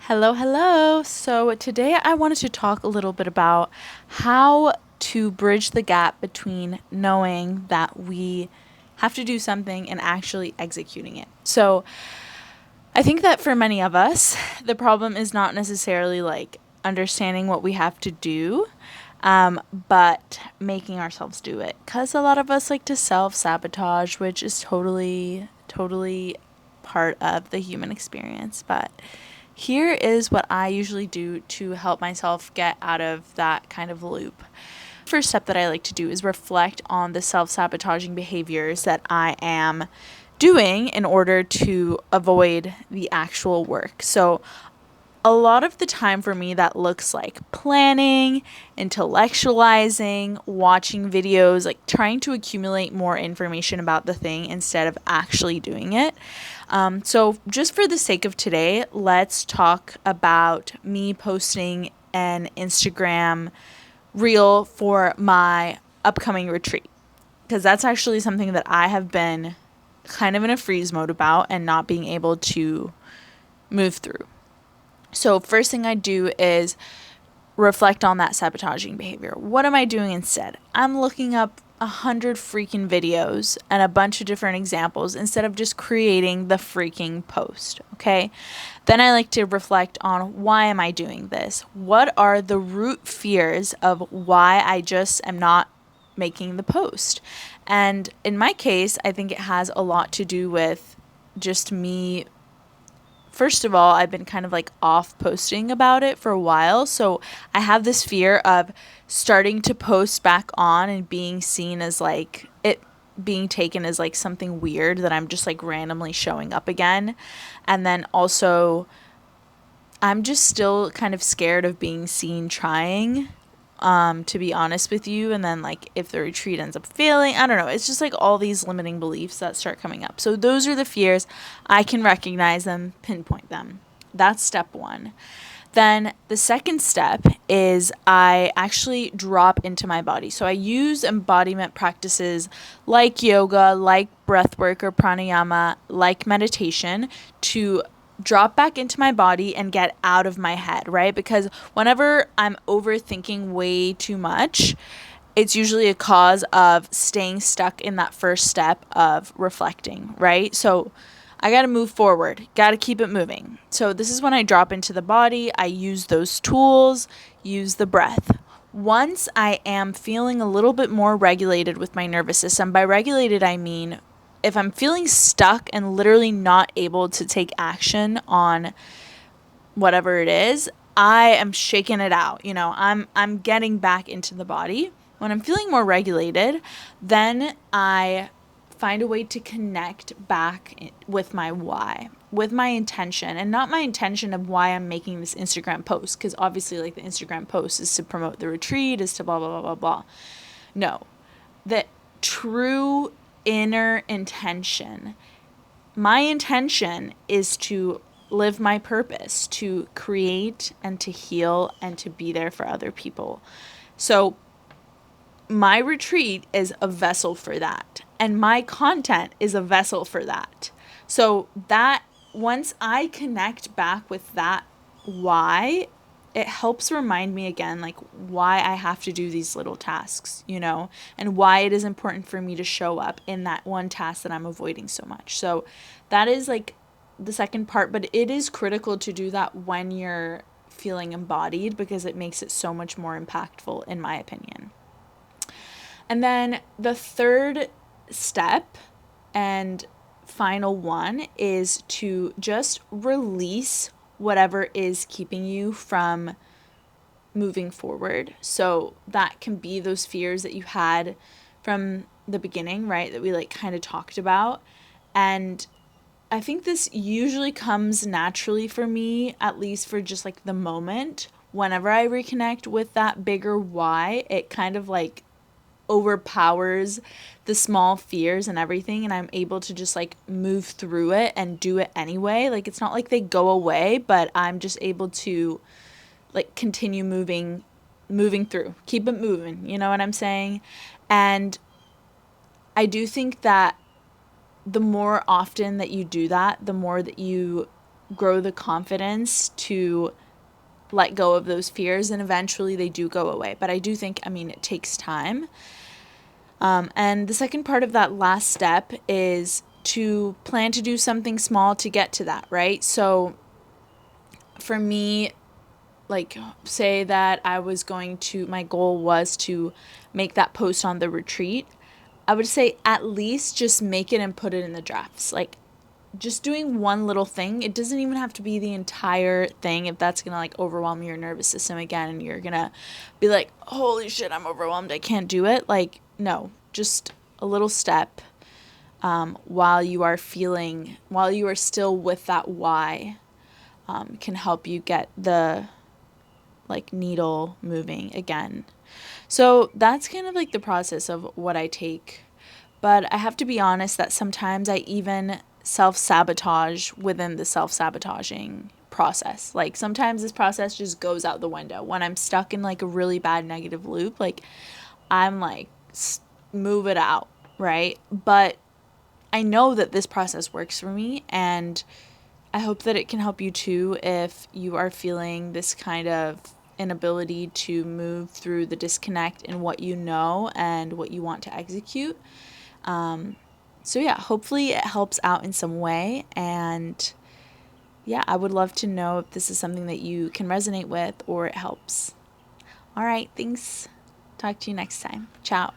Hello, hello. So today I wanted to talk a little bit about how to bridge the gap between knowing that we have to do something and actually executing it. So I think that for many of us, the problem is not necessarily like understanding what we have to do, but making ourselves do it. Because a lot of us like to self sabotage, which is totally part of the human experience. But here is what I usually do to help myself get out of that kind of loop. First step that I like to do is reflect on the self sabotaging behaviors that I am doing in order to avoid the actual work. So, a lot of the time for me, that looks like planning, intellectualizing, watching videos, like trying to accumulate more information about the thing instead of actually doing it. So, just for the sake of today, let's talk about me posting an Instagram reel for my upcoming retreat. Because that's actually something that I have been kind of in a freeze mode about and not being able to move through. So, first thing I do is reflect on that sabotaging behavior. What am I doing instead? I'm looking up 100 freaking videos and a bunch of different examples instead of just creating the freaking post, okay? Then I like to reflect on why am I doing this? What are the root fears of why I just am not making the post? And in my case, I think it has a lot to do with just me. First of all, I've been kind of like off posting about it for a while. So I have this fear of starting to post back on and being seen as like it being taken as like something weird that I'm just like randomly showing up again. And then also, I'm just still kind of scared of being seen trying, to be honest with you. And then, like, if the retreat ends up failing, I don't know. It's just like all these limiting beliefs that start coming up. So, those are the fears. I can recognize them, pinpoint them. That's step one. Then the second step is I actually drop into my body. So I use embodiment practices like yoga, like breath work or pranayama, like meditation to drop back into my body and get out of my head, right? Because whenever I'm overthinking way too much, it's usually a cause of staying stuck in that first step of reflecting, right? So I got to move forward, got to keep it moving. So this is when I drop into the body. I use those tools, use the breath. Once I am feeling a little bit more regulated with my nervous system, by regulated, I mean if I'm feeling stuck and literally not able to take action on whatever it is, I am shaking it out. I'm getting back into the body. When I'm feeling more regulated, then I find a way to connect back with my why, with my intention, and not my intention of why I'm making this Instagram post, because obviously, like, the Instagram post is to promote the retreat, is to blah, blah, blah, blah, blah. No, the true inner intention. My intention is to live my purpose, to create and to heal and to be there for other people. So, my retreat is a vessel for that, and my content is a vessel for that. So, that once I connect back with that why, it helps remind me again, like, why I have to do these little tasks, and why it is important for me to show up in that one task that I'm avoiding so much. So, that is like the second part, but it is critical to do that when you're feeling embodied because it makes it so much more impactful, in my opinion. And then the third step and final one is to just release whatever is keeping you from moving forward. So that can be those fears that you had from the beginning, right? That we like kind of talked about. And I think this usually comes naturally for me, at least for just like the moment. Whenever I reconnect with that bigger why, it kind of like overpowers the small fears and everything, and I'm able to just like move through it and do it anyway. Like, it's not like they go away, but I'm just able to like continue moving through, keep it moving, you know what I'm saying? And I do think that the more often that you do that, the more that you grow the confidence to let go of those fears, and eventually they do go away. But I do think, it takes time. And the second part of that last step is to plan to do something small to get to that, right? So for me, like, say that my goal was to make that post on the retreat. I would say at least just make it and put it in the drafts. Like, just doing one little thing. It doesn't even have to be the entire thing if that's going to like overwhelm your nervous system again and you're going to be like, holy shit, I'm overwhelmed, I can't do it. Like, no, just a little step while you are still with that why can help you get the like needle moving again. So that's kind of like the process of what I take. But I have to be honest that sometimes I even self-sabotage within the self-sabotaging process. Like sometimes this process just goes out the window. When I'm stuck in like a really bad negative loop, like I'm like, move it out, right? But I know that this process works for me, and I hope that it can help you too if you are feeling this kind of inability to move through the disconnect in what you know and what you want to execute. So yeah, hopefully it helps out in some way. And yeah, I would love to know if this is something that you can resonate with or it helps. All right, thanks. Talk to you next time. Ciao.